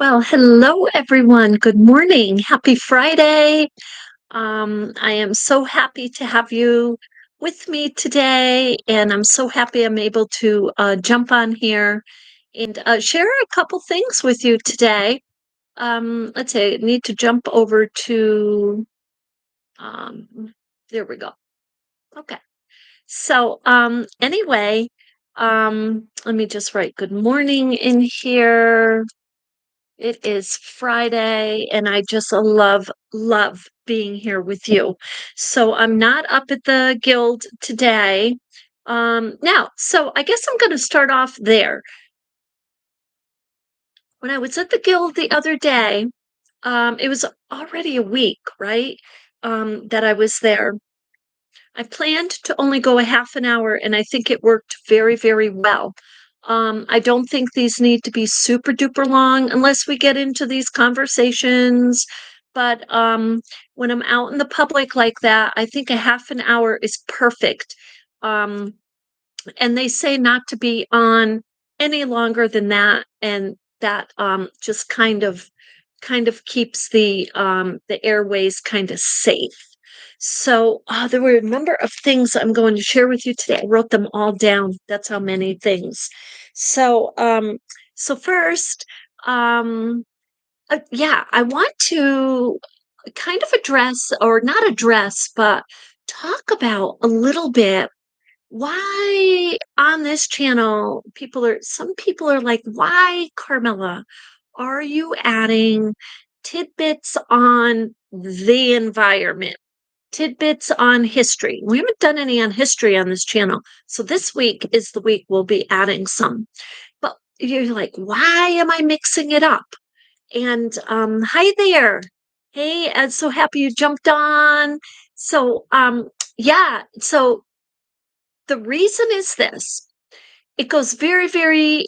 Well, hello everyone. Good morning. Happy Friday. I am so happy to have you with me today, and I'm so happy I'm able to jump on here and share a couple things with you today. Let's see, I need to jump over to, um, there we go. Okay. Anyway, let me just write good morning in here. It is Friday, and I just love being here with you. So I'm not up at the guild today. So I guess I'm going to start off there. When I was at the guild the other day, it was already a week, right? That I was there. I planned to only go a half an hour, and I think it worked very, very well. I don't think these need to be super duper long unless we get into these conversations. But when I'm out in the public like that, I think a half an hour is perfect. Um, and they say not to be on any longer than that, and that just kind of keeps the airways kind of safe. So there were a number of things I'm going to share with you today. I wrote them all down. That's how many things. So so first, um, yeah, I want to kind of address, or not address, but talk about a little bit why on this channel some people are like, why, Carmella, are you adding tidbits on the environment, tidbits on history? We haven't done any on history on this channel, so this week is the week we'll be adding some. But you're like, why am I mixing it up? And hi there. Hey, I'm so happy you jumped on. So yeah, so the reason is this. It goes very, very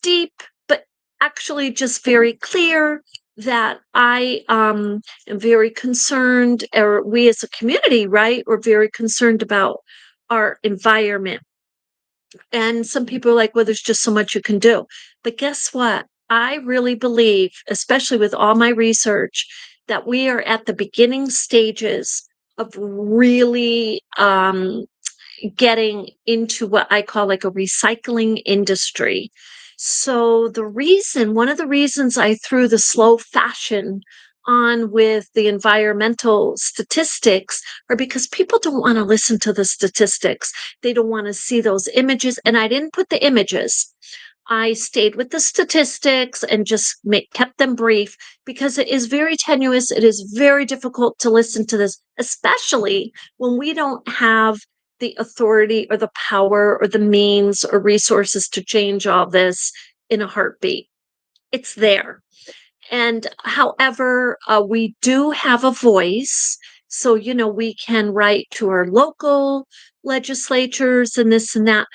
deep, but actually just very clear that I am very concerned, or we as a community, right? We're very concerned about our environment. And some people are like, well, there's just so much you can do. But guess what? I really believe, especially with all my research, that we are at the beginning stages of really getting into what I call like a recycling industry. So one of the reasons I threw the slow fashion on with the environmental statistics are because people don't want to listen to the statistics. They don't want to see those images. And I didn't put the images. I stayed with the statistics and just kept them brief because it is very tenuous. It is very difficult to listen to this, especially when we don't have the authority or the power or the means or resources to change all this in a heartbeat. It's there. And however, we do have a voice. So, we can write to our local legislatures and this and that.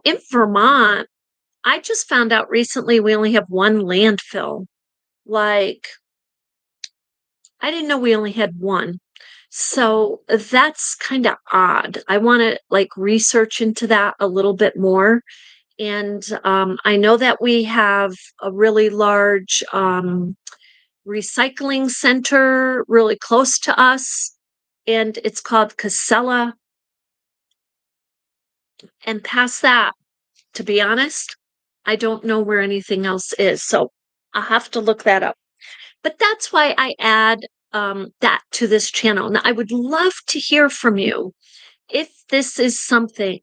In Vermont, I just found out recently we only have one landfill. Like, I didn't know we only had one. So that's kind of odd. I want to like research into that a little bit more. And I know that we have a really large recycling center really close to us, and it's called Casella. And past that, to be honest, I don't know where anything else is. So I'll have to look that up. But that's why I add that to this channel. Now, I would love to hear from you if this is something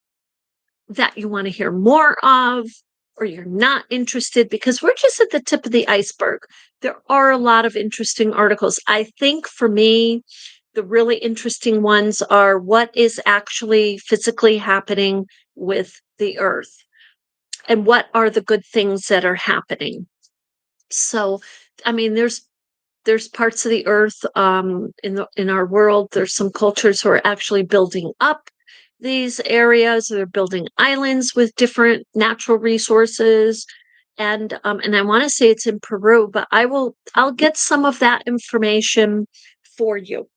that you want to hear more of, or you're not interested, because we're just at the tip of the iceberg. There are a lot of interesting articles. I think for me, the really interesting ones are what is actually physically happening with the earth and what are the good things that are happening. So, I mean, there's parts of the earth in our world. There's some cultures who are actually building up these areas. They're building islands with different natural resources, and I want to say it's in Peru, but I'll get some of that information for you.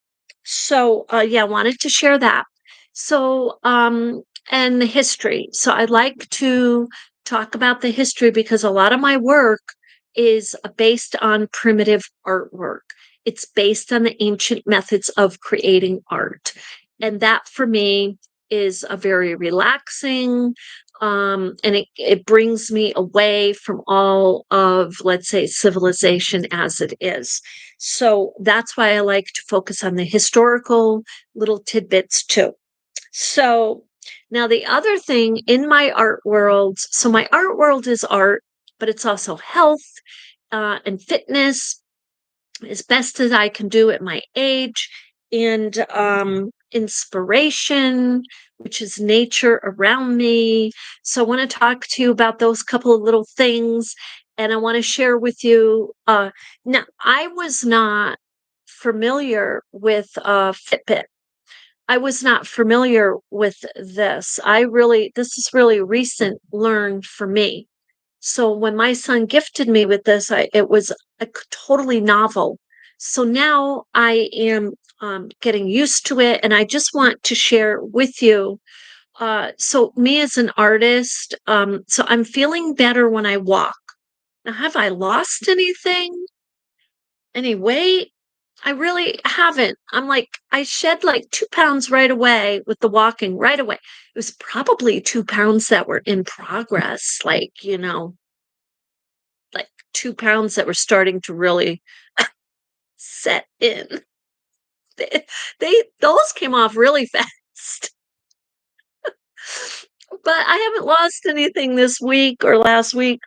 So yeah, I wanted to share that. So and the history. So I like to talk about the history because a lot of my work is based on primitive artwork. It's based on the ancient methods of creating art. And that for me is a very relaxing, and it brings me away from all of, let's say, civilization as it is. So that's why I like to focus on the historical little tidbits too. So now the other thing in my art world, so my art world is art, but it's also health and fitness as best as I can do at my age, and inspiration, which is nature around me. So I want to talk to you about those couple of little things, and I want to share with you. Now, I was not familiar with Fitbit. I was not familiar with this. This is really recent learn for me. So when my son gifted me with this, it was totally novel. So now I am getting used to it, and I just want to share with you. So me as an artist, so I'm feeling better when I walk. Now, have I lost anything? Any weight? I really haven't. I shed like 2 pounds right away with the walking right away. It was probably 2 pounds that were in progress, like 2 pounds that were starting to really set in. Those came off really fast. But I haven't lost anything this week or last week.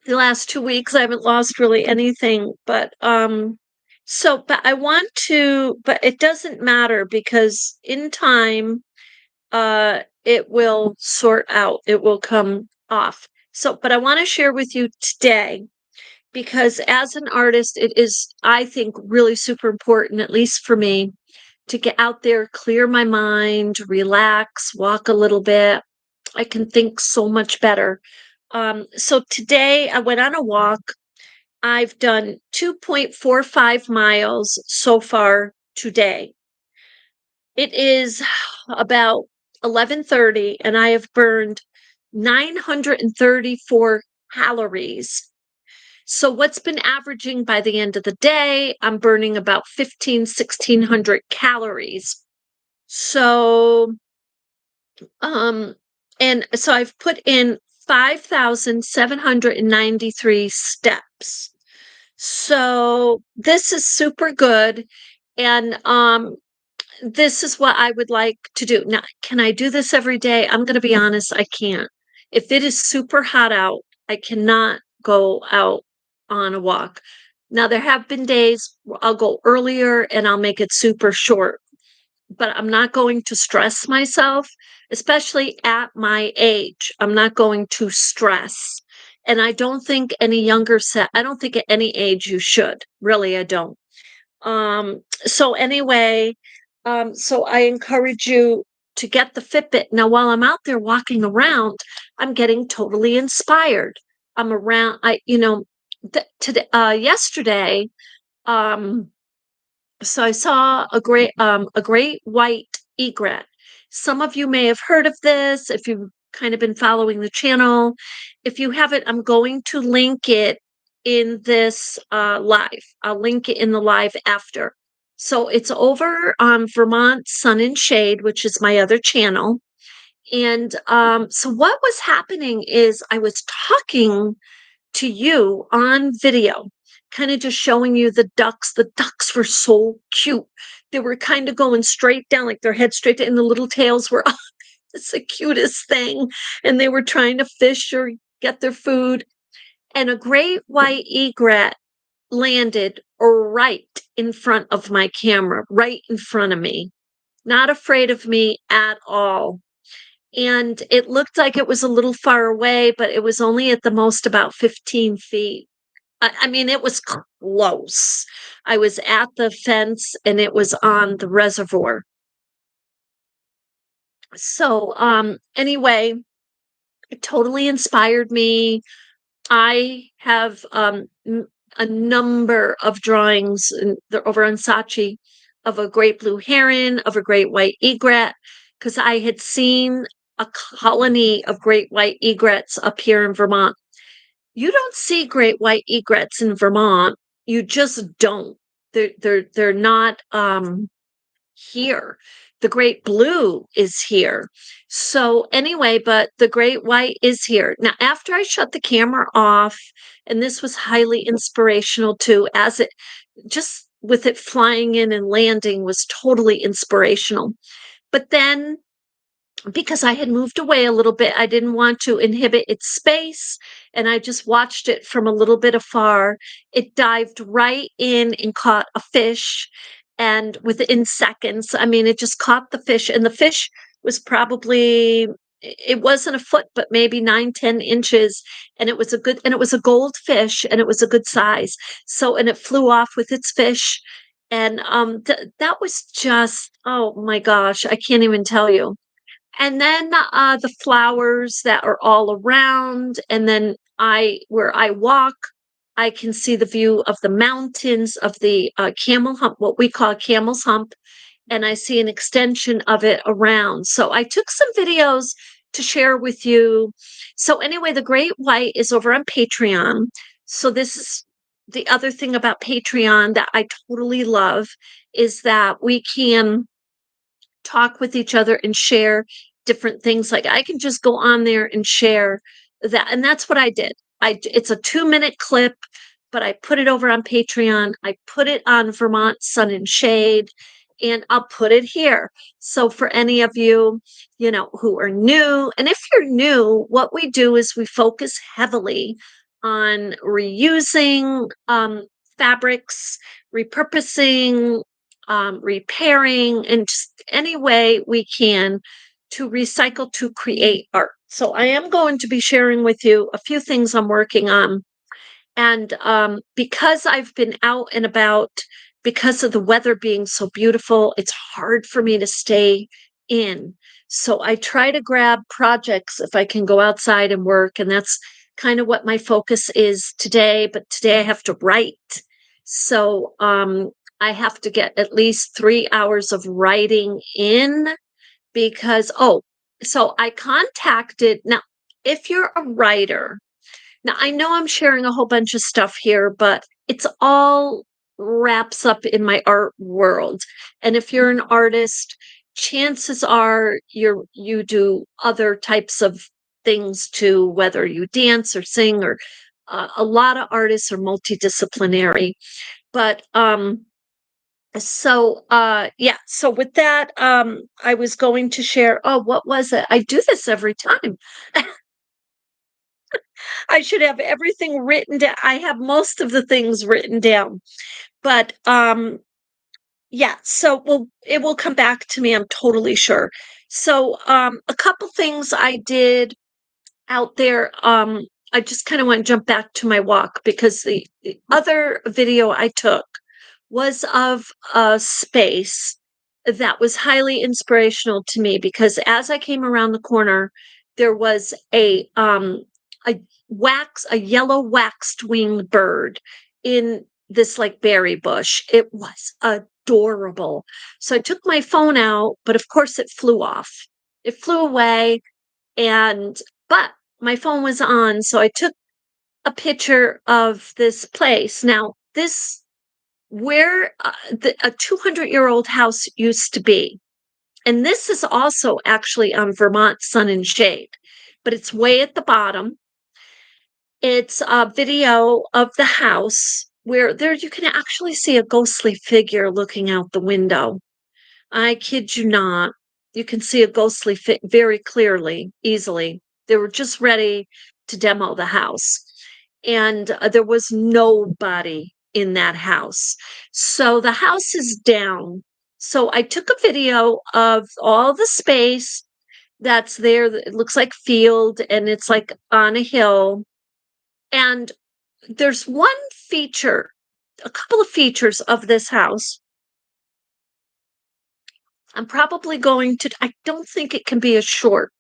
The last 2 weeks, I haven't lost really anything. But I want to, but it doesn't matter because in time, it will sort out. It will come off. So, but I want to share with you today because as an artist, it is, I think, really super important, at least for me, to get out there, clear my mind, relax, walk a little bit. I can think so much better. So today I went on a walk. I've done 2.45 miles so far today. It is about 11:30 and I have burned 934 calories. So what's been averaging by the end of the day, I'm burning about 1600 calories. So um and so I've put in 5,793 steps. So this is super good. And this is what I would like to do. Now, can I do this every day? I'm going to be honest, I can't. If it is super hot out, I cannot go out on a walk. Now, there have been days where I'll go earlier and I'll make it super short, but I'm not going to stress myself, especially at my age. I'm not going to stress. And I don't think any younger set, I don't think at any age you should. Really, I don't. So anyway, so I encourage you to get the Fitbit. Now, while I'm out there walking around, I'm getting totally inspired. I'm around, today, yesterday, um, so I saw a great white egret. Some of you may have heard of this if you've kind of been following the channel. If you haven't, I'm going to link it in this live. I'll link it in the live after. So it's over on Vermont Sun and Shade, which is my other channel. And so what was happening is I was talking to you on video, kind of just showing you the ducks. The ducks were so cute. They were kind of going straight down, like their head straight down, and the little tails were up. It's the cutest thing. And they were trying to fish or get their food. And a great white egret landed right in front of my camera, right in front of me, not afraid of me at all. And it looked like it was a little far away, but it was only at the most about 15 feet. I mean, it was close. I was at the fence and it was on the reservoir. So, anyway, it totally inspired me. I have a number of drawings they're over on Saatchi of a great blue heron, of a great white egret, because I had seen a colony of great white egrets up here in Vermont. You don't see great white egrets in Vermont. You just don't. They're not here. The great blue is here. So anyway, but the great white is here. Now, after I shut the camera off, and this was highly inspirational too, as it just with it flying in and landing was totally inspirational. But then because I had moved away a little bit, I didn't want to inhibit its space, and I just watched it from a little bit afar. It dived right in and caught a fish, and within seconds, I mean, it just caught the fish, and the fish was probably it wasn't a foot, but maybe 9, 10 inches, and it was a goldfish, and it was a good size. So, and it flew off with its fish, and that was just, oh my gosh, I can't even tell you. And then, the flowers that are all around, and then where I walk, I can see the view of the mountains of the, Camel Hump, what we call Camel's Hump, and I see an extension of it around. So I took some videos to share with you. So anyway, the Great White is over on Patreon. So this is the other thing about Patreon that I totally love is that we can talk with each other and share different things. Like I can just go on there and share that. And that's what I did. It's a 2-minute clip, but I put it over on Patreon. I put it on Vermont Sun and Shade, and I'll put it here. So for any of you, who are new, and if you're new, what we do is we focus heavily on reusing fabrics, repurposing, repairing, and just any way we can to recycle to create art. So I am going to be sharing with you a few things I'm working on. And because I've been out and about, because of the weather being so beautiful, it's hard for me to stay in. So I try to grab projects if I can go outside and work. And that's kind of what my focus is today. But today I have to write. So I have to get at least 3 hours of writing in because, so I contacted, now, if you're a writer, now, I know I'm sharing a whole bunch of stuff here, but it's all wraps up in my art world. And if you're an artist, chances are you do other types of things too, whether you dance or sing or a lot of artists are multidisciplinary. But yeah, so with that, I was going to share, oh, what was it? I do this every time. I should have everything written down. I have most of the things written down, but yeah, so it will come back to me, I'm totally sure. So a couple things I did out there, I just kind of want to jump back to my walk because the other video I took was of a space that was highly inspirational to me because as I came around the corner, there was a a yellow waxed winged bird in this like berry bush. It was adorable. So I took my phone out, but of course it flew off. It flew away and but my phone was on, so I took a picture of this place. Now, this where a 200-year-old house used to be. And this is also actually on Vermont Sun and Shade, but it's way at the bottom. It's a video of the house where there you can actually see a ghostly figure looking out the window. I kid you not. You can see a ghostly very clearly, easily. They were just ready to demo the house. And there was nobody in that house. So the house is down. So I took a video of all the space that's there. It looks like field and it's like on a hill. And there's one feature, a couple of features of this house. I'm probably going to, I don't think it can be a short.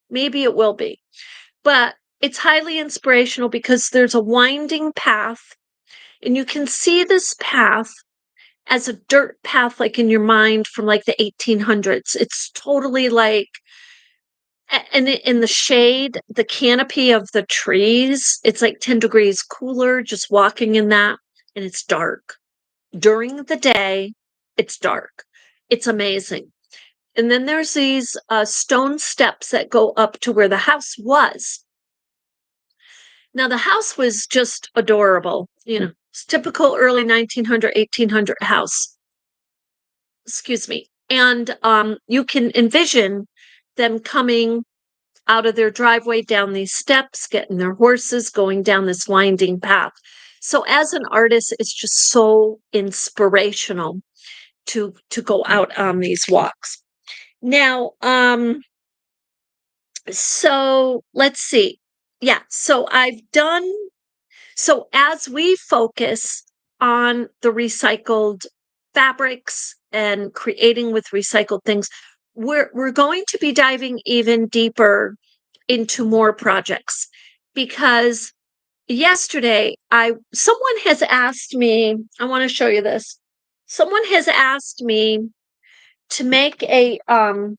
Maybe it will be, but it's highly inspirational because there's a winding path and you can see this path as a dirt path, like in your mind from like the 1800s. It's totally like And in the shade, the canopy of the trees, it's like 10 degrees cooler just walking in that, and it's dark. During the day, it's dark. It's amazing. And then there's these stone steps that go up to where the house was. Now, the house was just adorable. It's typical early 1900, 1800 house. Excuse me. And you can envision them coming out of their driveway down these steps, getting their horses, going down this winding path. So as an artist, it's just so inspirational to go out on these walks. Now, so let's see. Yeah, so as we focus on the recycled fabrics and creating with recycled things, we're going to be diving even deeper into more projects because yesterday I someone has asked me, I want to show you this. Someone has asked me to make to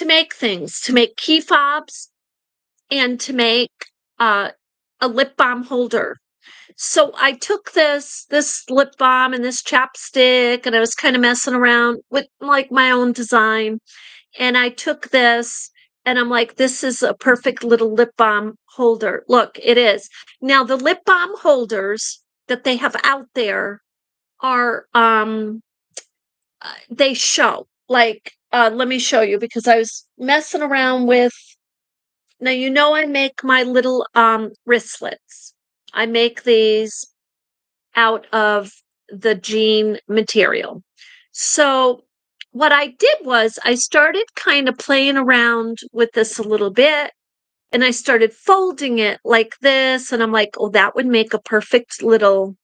make key fobs and to make uh, a lip balm holder. So I took this lip balm and this chapstick, and I was kind of messing around with like my own design. And I took this, and I'm like, this is a perfect little lip balm holder. Look, it is. Now the lip balm holders that they have out there are they show like let me show you because I was messing around with. Now, I make my little wristlets. I make these out of the jean material. So, what I did was I started kind of playing around with this a little bit, and I started folding it like this, and I'm like, "Oh, that would make a perfect little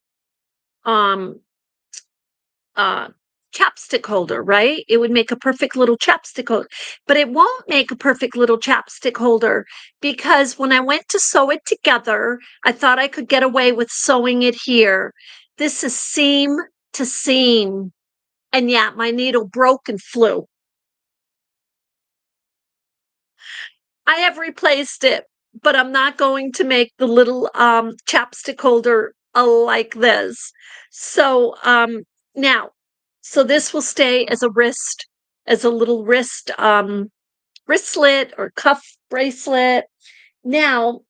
um uh chapstick holder, right? It would make a perfect little chapstick holder, but it won't make a perfect little chapstick holder because when I went to sew it together, I thought I could get away with sewing it here. This is seam to seam. And yeah, my needle broke and flew. I have replaced it, but I'm not going to make the little chapstick holder like this. So now, so this will stay as a as a little wristlet or cuff bracelet. Now,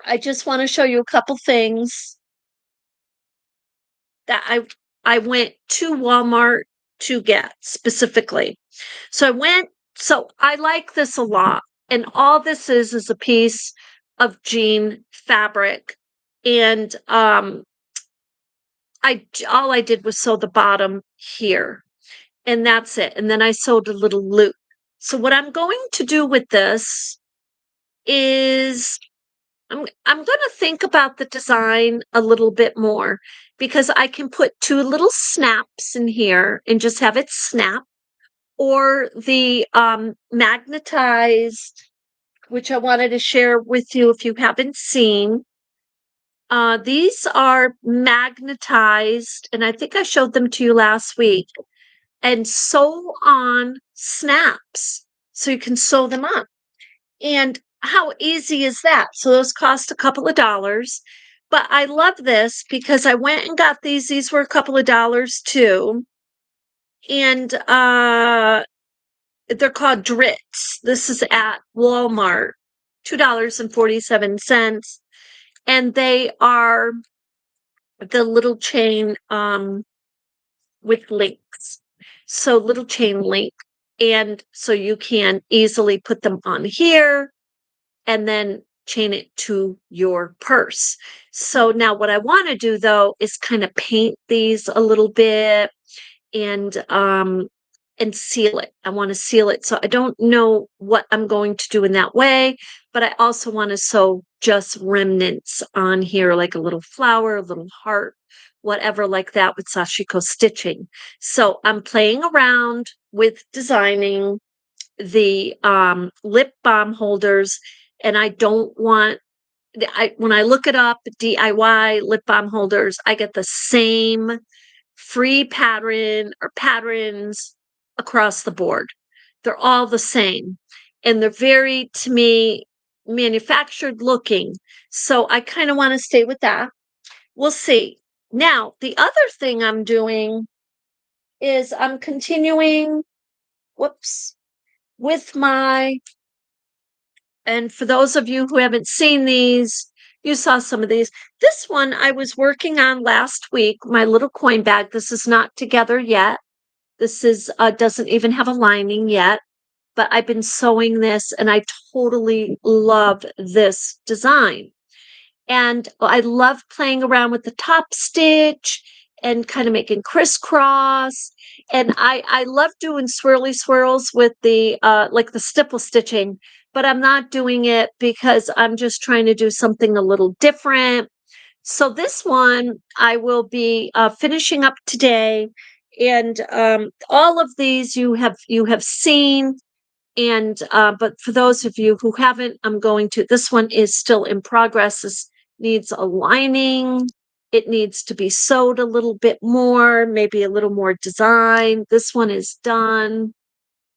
I just want to show you a couple things that I went to Walmart to get specifically. So I like this a lot. And all this is a piece of jean fabric. And all I did was sew the bottom here. And that's it. And then I sewed a little loop. So what I'm going to do with this is I'm going to think about the design a little bit more because I can put two little snaps in here and just have it snap, or the magnetized, which I wanted to share with you if you haven't seen. These are magnetized, and I think I showed them to you last week, and sew on snaps. So you can sew them on. And how easy is that? So those cost a couple of dollars. But I love this because I went and got these. These were a couple of dollars too. And they're called Drits. This is at Walmart, $2.47. And they are the little chain with links. So little chain link. And so you can easily put them on here and then chain it to your purse. So now what I want to do though is kind of paint these a little bit and seal it. I want to seal it. So I don't know what I'm going to do in that way, but I also want to sew just remnants on here, like a little flower, a little heart, whatever like that with sashiko stitching. So I'm playing around with designing the lip balm holders, and I don't want when I look it up, DIY lip balm holders, I get the same free pattern or patterns across the board. They're all the same, and they're very, to me, manufactured looking. So I kind of want to stay with that. We'll see. Now, the other thing I'm doing is I'm continuing, whoops, with my, and for those of you who haven't seen these, you saw some of these. This one I was working on last week, my little coin bag. This is not together yet. This is doesn't even have a lining yet, but I've been sewing this and I totally love this design. And I love playing around with the top stitch and kind of making crisscross. And I love doing swirly swirls with the like the stipple stitching, but I'm not doing it because I'm just trying to do something a little different. So this one I will be finishing up today, and all of these you have seen, and but for those of you who haven't, I'm going to, this one is still in progress. This needs a lining. It needs to be sewed a little bit more, maybe a little more design. This one is done.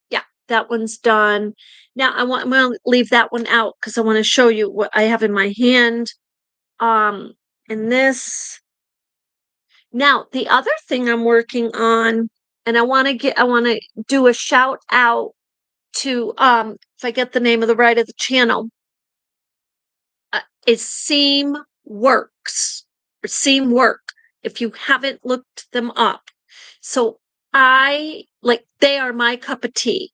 Yeah, that one's done. Now I'm going to leave that one out because I want to show you what I have in my hand. Um, and this. Now, the other thing I'm working on, and I want to do a shout out to if I get the name of the right of the channel, is Seam Works or Seam Work, if you haven't looked them up. So I like, they are my cup of tea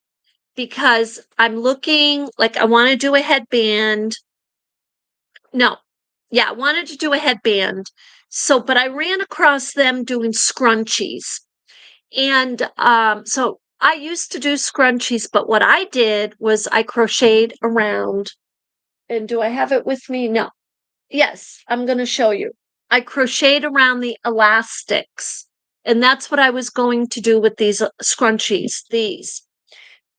because I'm looking like I want to do a headband. No, yeah, I wanted to do a headband. So, but I ran across them doing scrunchies. And so I used to do scrunchies, but what I did was I crocheted around. And do I have it with me? No. Yes, I'm going to show you. I crocheted around the elastics, and that's what I was going to do with these scrunchies, these.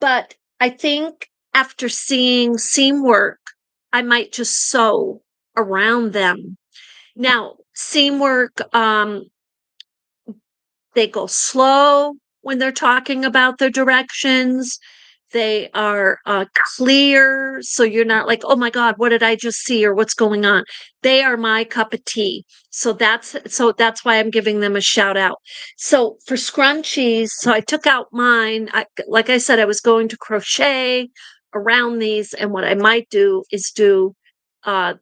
But I think after seeing seam work, I might just sew around them. Now, seam work, they go slow when they're talking about their directions. They are clear, so you're not like, oh my God, what did I just see or what's going on? They are my cup of tea. So that's why I'm giving them a shout out. So for scrunchies, so I took out mine. Like I said, I was going to crochet around these, and what I might do is do uh,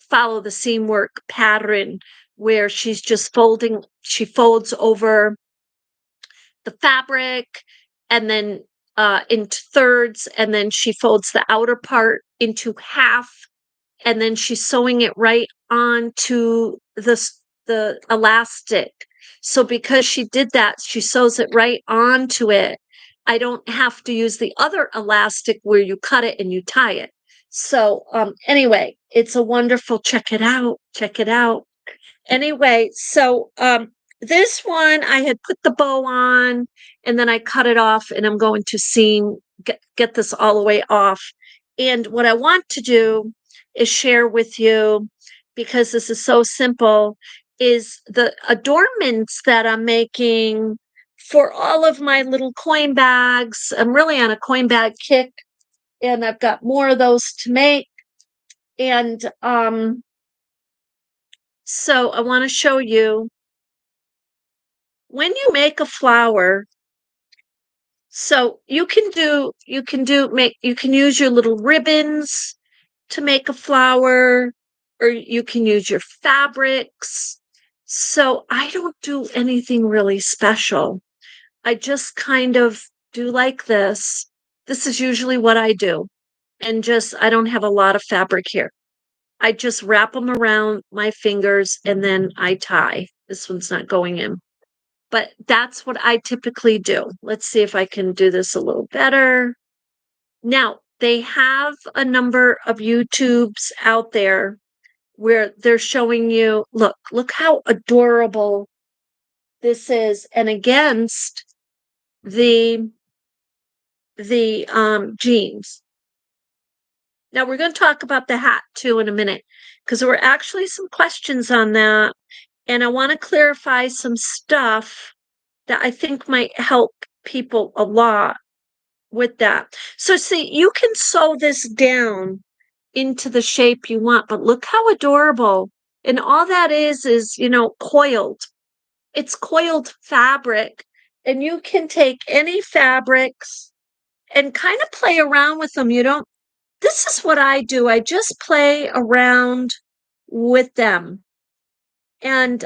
follow the seam work pattern where she's just folding. She folds over the fabric and then into thirds, and then she folds the outer part into half, and then she's sewing it right onto the elastic. So because she did that, she sews it right onto it. I don't have to use the other elastic where you cut it and you tie it. So anyway, it's a wonderful, check it out, check it out. Anyway, so this one I had put the bow on and then I cut it off, and I'm going to get this all the way off. And what I want to do is share with you, because this is so simple, is the adornments that I'm making for all of my little coin bags. I'm really on a coin bag kick, and I've got more of those to make. And so I want to show you, when you make a flower, so you can use your little ribbons to make a flower, or you can use your fabrics. So I don't do anything really special. I just kind of do like this. This is usually what I do. And just, I don't have a lot of fabric here. I just wrap them around my fingers and then I tie. This one's not going in. But that's what I typically do. Let's see if I can do this a little better. Now, they have a number of YouTubes out there where they're showing you, look how adorable this is, and against the jeans. Now we're going to talk about the hat too in a minute, because there were actually some questions on that, and I want to clarify some stuff that I think might help people a lot. with that. So see, you can sew this down into the shape you want, but look how adorable. And all that is, coiled. It's coiled fabric. And you can take any fabrics and kind of play around with them. You don't, this is what I do. I just play around with them. And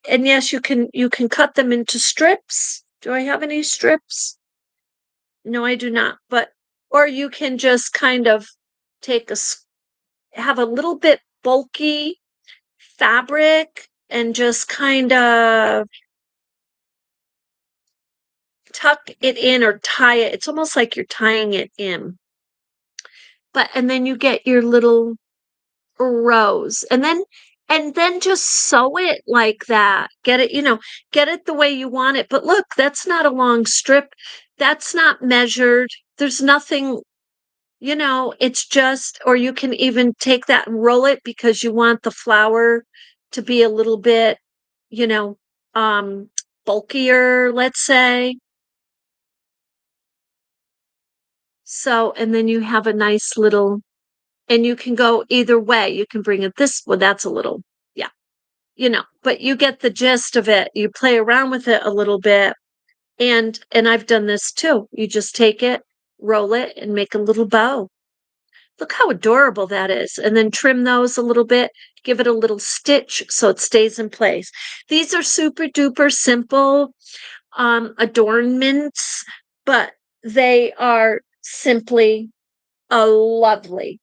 yes, you can cut them into strips. Do I have any strips? No, I do not. But or you can just kind of take have a little bit bulky fabric and just kind of tuck it in or tie it. It's almost like you're tying it in. And then you get your little rows and then just sew it like that. Get it the way you want it. But look, that's not a long strip. That's not measured. There's nothing, it's just, or you can even take that and roll it because you want the flower to be a little bit, you know, um, bulkier, let's say. So, and then you have a nice little, and you can go either way. You can bring it this, well, that's a little, yeah, but you get the gist of it. You play around with it a little bit. And I've done this too. You just take it, roll it, and make a little bow. Look how adorable that is. And then trim those a little bit, give it a little stitch so it stays in place. These are super duper simple adornments, but they are simply lovely.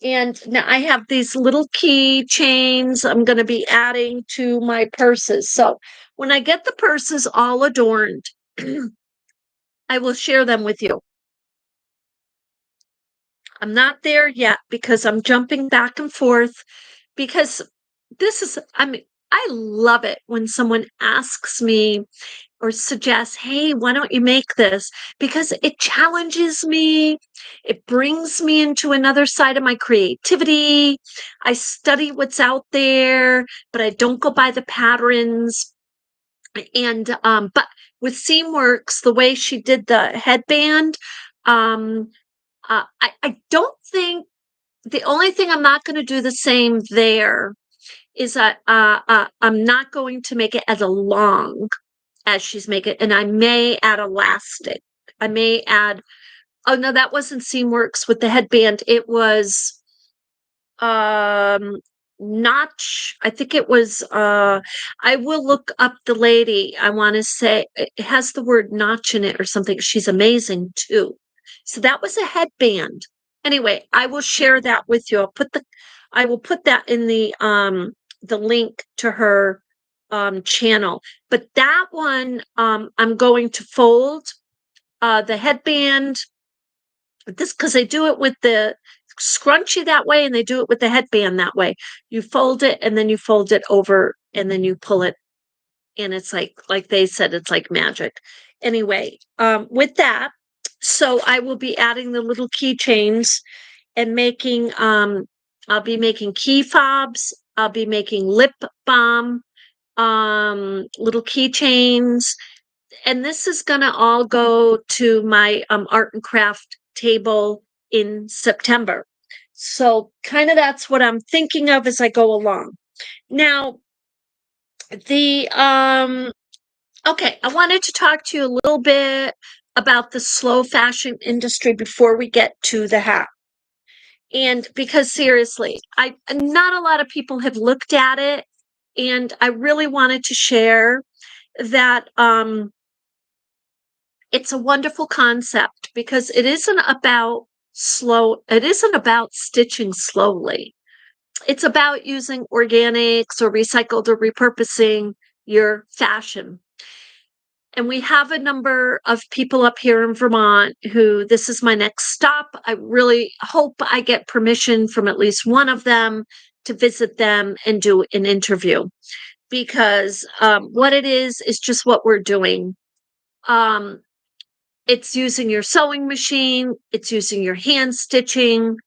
And now I have these little key chains I'm going to be adding to my purses. So when I get the purses all adorned, I will share them with you. I'm not there yet because I'm jumping back and forth because I love it when someone asks me or suggests, hey, why don't you make this? Because it challenges me. It brings me into another side of my creativity. I study what's out there, but I don't go by the patterns. But with Seamworks, the way she did the headband, um, I don't think the only thing I'm not going to do the same there is that I'm not going to make it as a long as she's making, and I may add elastic. I may add. Oh no, that wasn't Seamworks with the headband. It was um notch. I think it was. I will look up the lady. I want to say it has the word notch in it or something. She's amazing too. So that was a headband. Anyway, I will share that with you. I will put that in the link to her channel. But that one I'm going to fold the headband this because they do it with the scrunchie that way and they do it with the headband that way. You fold it and then you fold it over and then you pull it and it's like they said, it's like magic. Anyway, with that, so I will be adding the little keychains and making I'll be making key fobs, I'll be making lip balm, little keychains, and this is going to all go to my art and craft table in September. So kind of that's what I'm thinking of as I go along. Now, the okay, I wanted to talk to you a little bit about the slow fashion industry before we get to the hat. And because seriously, I not a lot of people have looked at it, and I really wanted to share that it's a wonderful concept because it isn't about stitching slowly. It's about using organics or recycled or repurposing your fashion. And we have a number of people up here in Vermont who this is my next stop. I really hope I get permission from at least one of them to visit them and do an interview because what it is just what we're doing. Um, it's using your sewing machine, it's using your hand stitching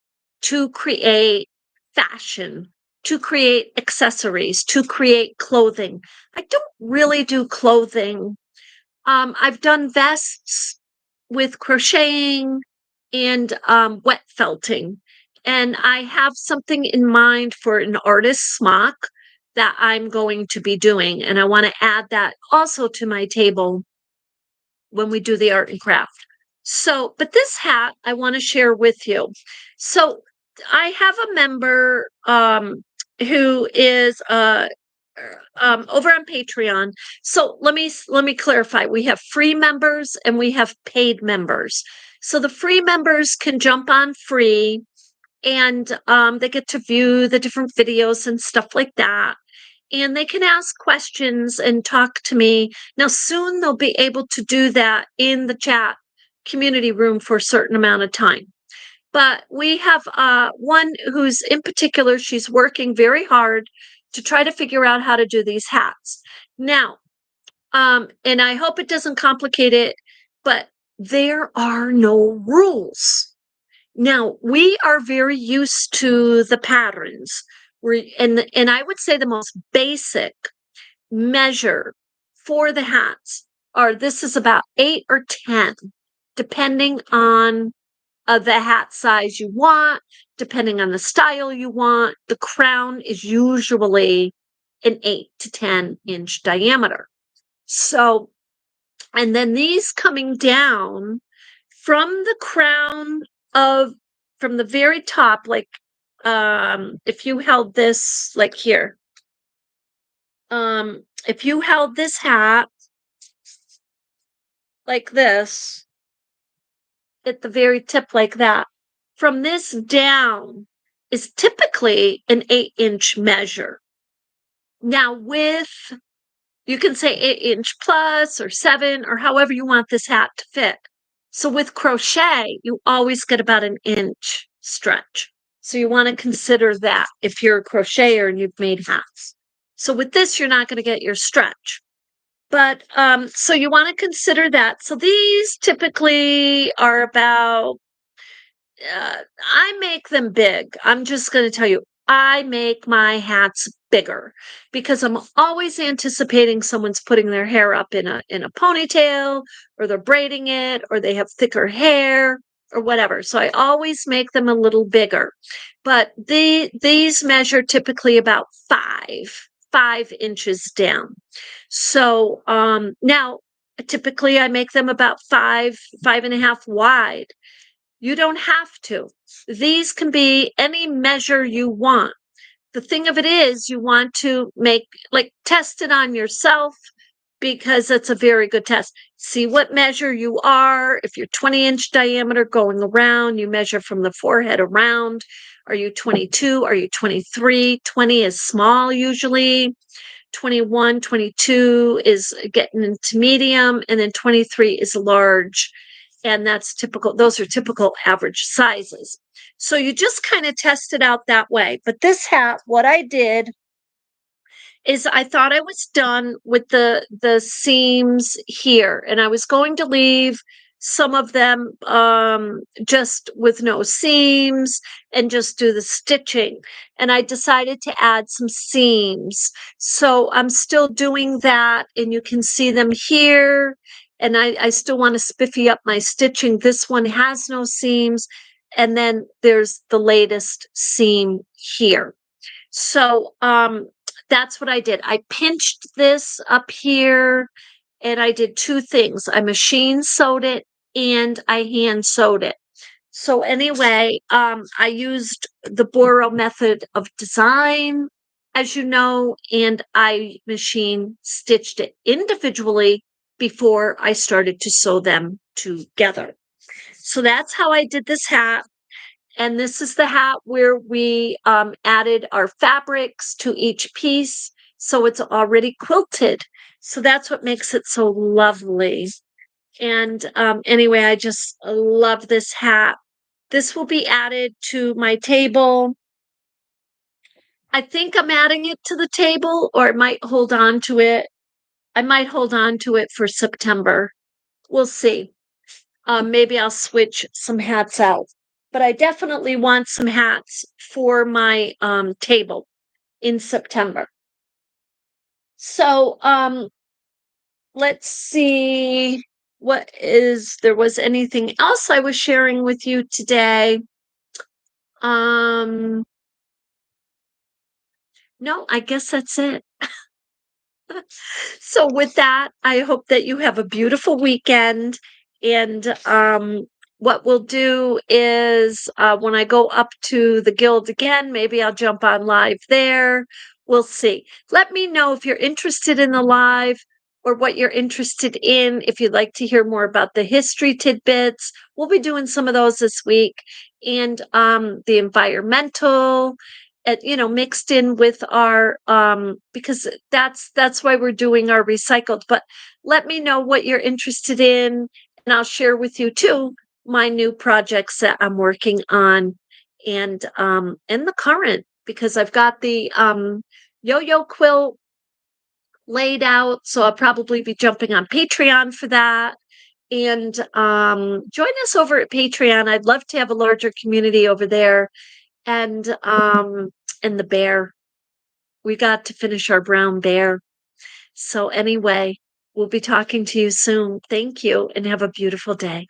to create fashion, to create accessories, to create clothing. I don't really do clothing. I've done vests, with crocheting and wet felting. And I have something in mind for an artist smock that I'm going to be doing. And I want to add that also to my table when we do the art and craft. So, but this hat I want to share with you. So, I have a member who is over on Patreon. So let me clarify. We have free members and we have paid members. So the free members can jump on free and they get to view the different videos and stuff like that. And they can ask questions and talk to me. Now, soon they'll be able to do that in the chat community room for a certain amount of time. But we have one who's in particular, she's working very hard to try to figure out how to do these hats. Now, and I hope it doesn't complicate it, but there are no rules. Now, we are very used to the patterns. And I would say the most basic measure for the hats are this is about 8 or 10, depending on the hat size you want, depending on the style you want. The crown is usually an 8 to 10-inch diameter. So, and then these coming down from the crown of, from the very top, like if you held this like here, if you held this hat like this at the very tip like that, from this down is typically an 8-inch measure. Now with, you can say 8-inch plus or 7 or however you want this hat to fit. So with crochet, you always get about an inch stretch. So you want to consider that if you're a crocheter and you've made hats. So with this, you're not going to get your stretch. But so you want to consider that. So these typically are about, I make them big. I'm just going to tell you, I make my hats bigger because I'm always anticipating someone's putting their hair up in a ponytail, or they're braiding it, or they have thicker hair or whatever. So I always make them a little bigger. But these measure typically about 5 inches down. So now typically I make them about 5.5 wide. You don't have to. These can be any measure you want. The thing of it is, you want to make, like, test it on yourself because it's a very good test. See what measure you are. If you're 20-inch diameter going around, you measure from the forehead around. Are you 22? Are you 23? 20 is small usually. 21, 22 is getting into medium, and then 23 is large. And that's typical. Those are typical average sizes. So you just kind of test it out that way. But this hat, what I did is I thought I was done with the seams here, and I was going to leave some of them just with no seams and just do the stitching. And I decided to add some seams. So I'm still doing that, and you can see them here. And I still want to spiffy up my stitching. This one has no seams. And then there's the latest seam here. So that's what I did. I pinched this up here, and I did two things. I machine sewed it and I hand sewed it. So anyway, I used the Boro method of design, as you know, and I machine stitched it individually before I started to sew them together. So that's how I did this hat. And this is the hat where we added our fabrics to each piece. So it's already quilted. So that's what makes it so lovely. And anyway, I just love this hat. This will be added to my table. I think I'm adding it to the table, or I might hold on to it. I might hold on to it for September. We'll see. Maybe I'll switch some hats out. But I definitely want some hats for my table in September. So let's see. There was anything else I was sharing with you today? Um, no, I guess that's it. So with that, I hope that you have a beautiful weekend. And what we'll do is when I go up to the guild again, maybe I'll jump on live there. We'll see. Let me know if you're interested in the live or what you're interested in. If you'd like to hear more about the history tidbits, we'll be doing some of those this week. And the environmental, mixed in with our because that's why we're doing our recycled. But let me know what you're interested in, and I'll share with you too my new projects that I'm working on, and the current, because I've got the yo-yo quilt laid out, so I'll probably be jumping on Patreon for that. And join us over at Patreon. I'd love to have a larger community over there. And the bear, we got to finish our brown bear. So anyway, we'll be talking to you soon. Thank you and have a beautiful day.